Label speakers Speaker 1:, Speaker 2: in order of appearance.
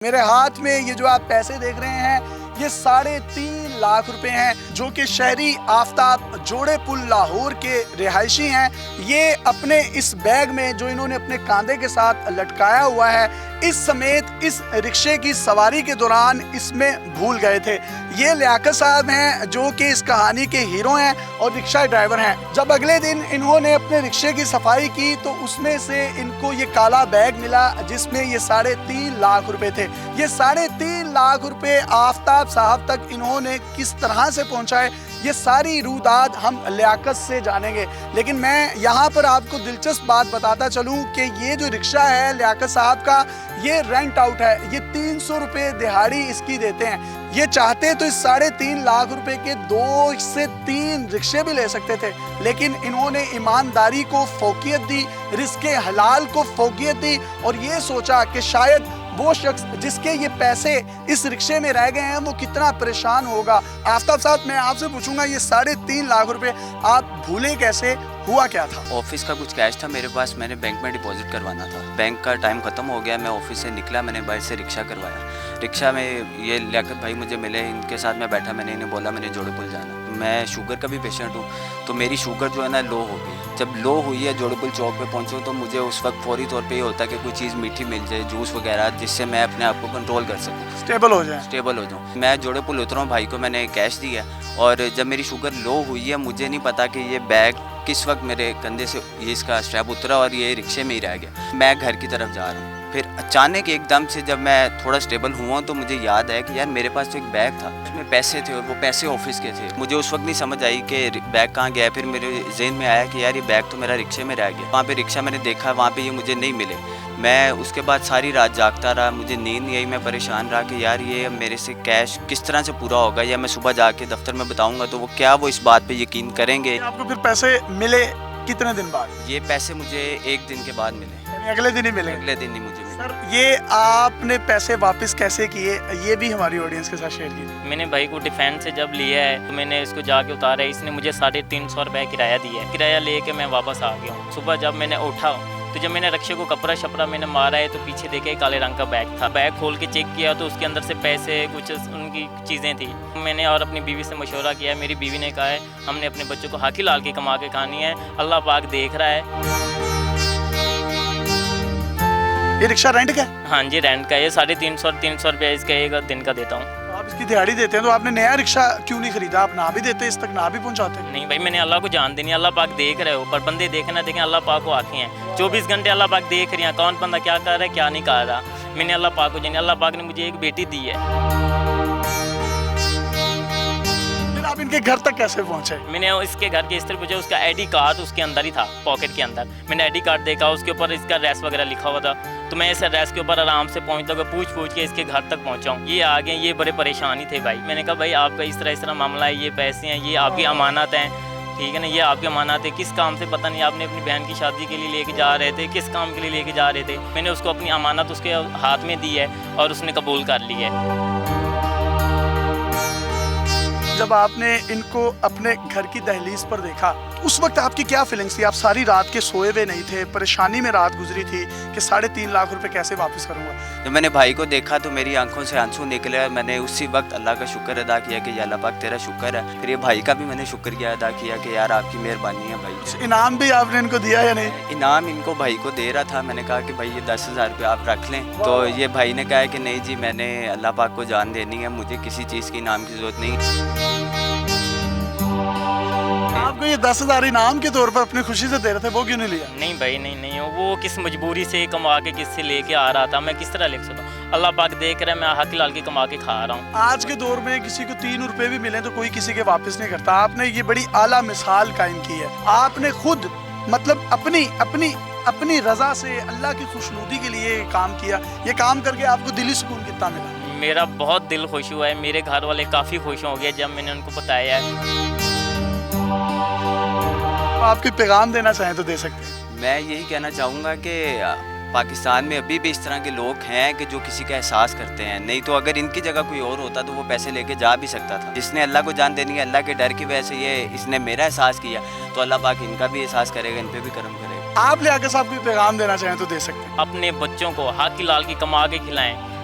Speaker 1: میرے ہاتھ میں یہ جو آپ پیسے دیکھ رہے ہیں یہ 3.5 لاکھ روپے ہیں جو کہ شہری آفتاب جوڑے پل لاہور کے رہائشی ہیں. یہ اپنے اس بیگ میں جو انہوں نے اپنے کاندھے کے ساتھ لٹکایا ہوا ہے اس سمیت اس رکشے کی سواری کے دوران اس میں بھول گئے تھے. یہ لیاقت صاحب ہیں جو کہ اس کہانی کے ہیرو ہیں اور رکشہ ڈرائیور ہیں. جب اگلے دن انہوں نے اپنے رکشے کی صفائی کی تو اس میں سے ان کو یہ کالا بیگ ملا جس میں یہ 3.5 لاکھ روپے تھے. یہ 3.5 لاکھ روپے آفتاب صاحب تک انہوں نے کس طرح سے پہنچائے یہ ساری روداد ہم لیاقت سے جانیں گے. لیکن میں یہاں پر آپ کو دلچسپ بات بتاتا چلوں کہ یہ جو رکشہ ہے لیاقت صاحب کا یہ رینٹ آؤٹ ہے. یہ 300 روپے دہاڑی اس کی دیتے ہیں. یہ چاہتے تو اس 3.5 لاکھ روپے کے 2 سے 3 رکشے بھی لے سکتے تھے لیکن انہوں نے ایمانداری کو فوقیت دی, رزق حلال کو فوقیت دی اور یہ سوچا کہ شاید وہ شخص جس کے یہ پیسے اس رکشے میں رہ گئے ہیں وہ کتنا پریشان ہوگا. آفتاب صاحب میں آپ سے پوچھوں گا یہ 3.5 لاکھ روپے آپ بھولے کیسے, ہوا کیا تھا؟
Speaker 2: آفس کا کچھ کیش تھا میرے پاس, میں نے بینک میں ڈپازٹ کروانا تھا. بینک کا ٹائم ختم ہو گیا, میں آفس سے نکلا, میں نے باہر سے رکشہ کروایا. رکشہ میں یہ لیاقت بھائی مجھے ملے, ان کے ساتھ میں بیٹھا, میں نے انہیں بولا میں نے جوڑے پل جانا. میں شوگر کا بھی پیشنٹ ہوں تو میری شوگر جو ہے نا لو ہو گئی. جب لو ہوئی ہے جوڑے پل چوک پہ پہنچوں تو مجھے اس وقت فوری طور پہ یہ ہوتا ہے کہ کوئی چیز میٹھی مل جائے, جوس وغیرہ, جس سے میں اپنے آپ کو کنٹرول کر سکوں, اسٹیبل ہو جاؤں. میں جوڑے پل اترا ہوں, بھائی کو میں نے کیش دیا اور جب میری شوگر لو ہوئی ہے مجھے نہیں پتا کہ یہ بیگ کس وقت میرے کندھے سے یہ اس کا اسٹریپ اترا اور یہ رکشے میں ہی رہ گیا. میں گھر کی طرف جا رہا ہوں, پھر اچانک ایک دم سے جب میں تھوڑا اسٹیبل ہوا تو مجھے یاد ہے کہ یار میرے پاس تو ایک بیگ تھا, اس میں پیسے تھے اور وہ پیسے آفس کے تھے. مجھے اس وقت نہیں سمجھ آئی کہ بیگ کہاں گیا. پھر میرے ذہن میں آیا کہ یار یہ بیگ تو میرا رکشے میں رہ گیا. وہاں پہ رکشہ میں نے دیکھا, وہاں پہ یہ مجھے نہیں ملے. میں اس کے بعد ساری رات جاگتا رہا, مجھے نیند نہیں آئی, میں پریشان رہا کہ یار یہ میرے سے کیش کس طرح سے پورا ہوگا, یا میں صبح جا کے دفتر میں بتاؤں گا تو وہ اس بات پہ یقین کریں گے.
Speaker 1: آپ کو پھر پیسے ملے کتنے دن بعد؟
Speaker 2: یہ پیسے مجھے 1 دن کے بعد ملے.
Speaker 1: اگلے دن ہی ملے؟
Speaker 2: اگلے دن ہی مجھے ملے.
Speaker 1: سر یہ آپ نے پیسے واپس کیسے کیے, یہ بھی ہماری آڈینس کے ساتھ شیئر کیجیے.
Speaker 3: میں نے بھائی کو ڈیفینس سے جب لیا ہے تو میں نے اس کو جا کے اتارا ہے. اس نے مجھے 350 روپے کرایہ دیا ہے. کرایہ لے کے میں واپس آ گیا ہوں. صبح جب میں نے اٹھا تو جب میں نے رکشے کو کپڑا شپڑا میں نے مارا ہے تو پیچھے دیکھے کالے رنگ کا بیگ تھا. بیگ کھول کے چیک کیا تو اس کے اندر سے پیسے, کچھ ان کی چیزیں تھیں. میں نے اور اپنی بیوی سے مشورہ کیا, میری بیوی نے کہا ہے ہم نے اپنے بچوں کو حق لال کی کما کے کھانی ہے, اللہ پاک دیکھ رہا ہے.
Speaker 1: یہ رکشہ رینٹ کا ہے؟
Speaker 3: ہاں جی رینٹ کا. یہ 350 روپے اس کا 1 دن کا دیتا ہوں.
Speaker 1: آپ اس کی دیہاڑی دیتے ہیں تو آپ نے نیا رکشہ کیوں نہیں خریدا, آپ نہ بھی دیتے, اس تک نہ بھی پہنچاتے؟
Speaker 3: نہیں بھائی میں نے اللہ کو جان دینی, اللہ پاک دیکھ رہے ہو, پر بندے دیکھیں نہ دیکھیں اللہ پاک کو آنکھیں ہیں. 24 گھنٹے اللہ پاک دیکھ رہی ہیں کون بندہ کیا کر رہا ہے کیا نہیں کر رہا. میں نے اللہ پاک کو جانی, اللہ پاک نے مجھے ایک بیٹی دی ہے.
Speaker 1: پھر آپ ان کے گھر تک کیسے پہنچے؟
Speaker 3: میں نے اس کے گھر کے اس طرح پوچھا, اس کا آئی ڈی کارڈ اس کے اندر ہی تھا, پاکٹ کے اندر. میں نے آئی ڈی کارڈ دیکھا, اس کے اوپر اس کا ایڈریس وغیرہ لکھا ہوا تھا, تو میں اس ایڈریس کے اوپر آرام سے پہنچتا ہوں, پوچھ کے اس کے گھر تک پہنچا ہوں. یہ آگے یہ بڑے پریشانی تھے بھائی. میں نے کہا بھائی آپ کا اس طرح معاملہ ہے, یہ پیسے ہیں, یہ آپ کی امانت ہیں, ٹھیک ہے نا, یہ آپ کی امانت ہے. کس کام سے پتہ نہیں, آپ نے اپنی بہن کی شادی کے لیے لے کے جا رہے تھے, کس کام کے لیے لے کے جا رہے تھے. میں نے اس کو اپنی امانت اس کے ہاتھ میں دی ہے اور اس نے قبول کر لی ہے.
Speaker 1: جب آپ نے ان کو اپنے گھر کی دہلیز پر دیکھا اس وقت آپ کی کیا فیلنگس تھی؟ آپ ساری رات کے سوئے ہوئے نہیں تھے, پریشانی میں رات گزری تھی کہ 3.5 لاکھ روپے کیسے واپس کروں گا.
Speaker 2: جب میں نے بھائی کو دیکھا تو میری آنکھوں سے آنسو نکلے. میں نے اسی وقت اللہ کا شکر ادا کیا کہ یا اللہ پاک تیرا شکر ہے. پھر یہ بھائی کا بھی میں نے شکریہ ادا کیا کہ یار آپ کی مہربانی ہے بھائی.
Speaker 1: انعام بھی آپ نے ان کو دیا یا نہیں؟
Speaker 2: انعام ان کو بھائی کو دے رہا تھا. میں نے کہا کہ بھائی یہ 10,000 روپے آپ رکھ لیں, تو یہ بھائی نے کہا کہ نہیں جی میں نے اللہ پاک کو جان دینی ہے, مجھے کسی چیز کی انعام کی ضرورت نہیں.
Speaker 1: آپ کو یہ 10,000 انعام کے طور پر اپنی خوشی سے دے رہے تھے, وہ کیوں نہیں لیا؟
Speaker 3: نہیں بھائی نہیں, وہ کس مجبوری سے کما کے کس سے لے کے آ رہا تھا, میں کس طرح لکھ سکتا ہوں. اللہ پاک دیکھ رہا ہے, میں حق لال کی کما کے کھا رہا ہوں.
Speaker 1: آج کے دور میں کسی کو 3 روپے بھی ملیں تو کوئی کسی کے واپس نہیں کرتا. آپ نے یہ بڑی اعلیٰ مثال قائم کی ہے. آپ نے خود مطلب اپنی رضا سے اللہ کی خوشنودی کے لیے کام کیا. یہ کام کر کے آپ کو دلی سکون کتنا ملا؟
Speaker 3: میرا بہت دل خوش ہوا ہے, میرے گھر والے کافی خوش ہو گئے جب میں نے ان کو بتایا ہے.
Speaker 1: آپ کوئی پیغام دینا چاہیں تو دے سکتے ہیں.
Speaker 2: میں یہی کہنا چاہوں گا کہ پاکستان میں ابھی بھی اس طرح کے لوگ ہیں کہ جو کسی کا احساس کرتے ہیں. نہیں تو اگر ان کی جگہ کوئی اور ہوتا تو وہ پیسے لے کے جا بھی سکتا تھا. جس نے اللہ کو جان دینی ہے, اللہ کے ڈر کی وجہ سے اس نے میرا احساس کیا, تو اللہ پاک ان کا بھی احساس کرے گا, ان پہ بھی کرم کرے گا.
Speaker 1: آپ لیاقت صاحب کوئی پیغام دینا چاہیں تو دے سکتے ہیں.
Speaker 3: اپنے بچوں کو حق لال کی کما کے کھلائیں,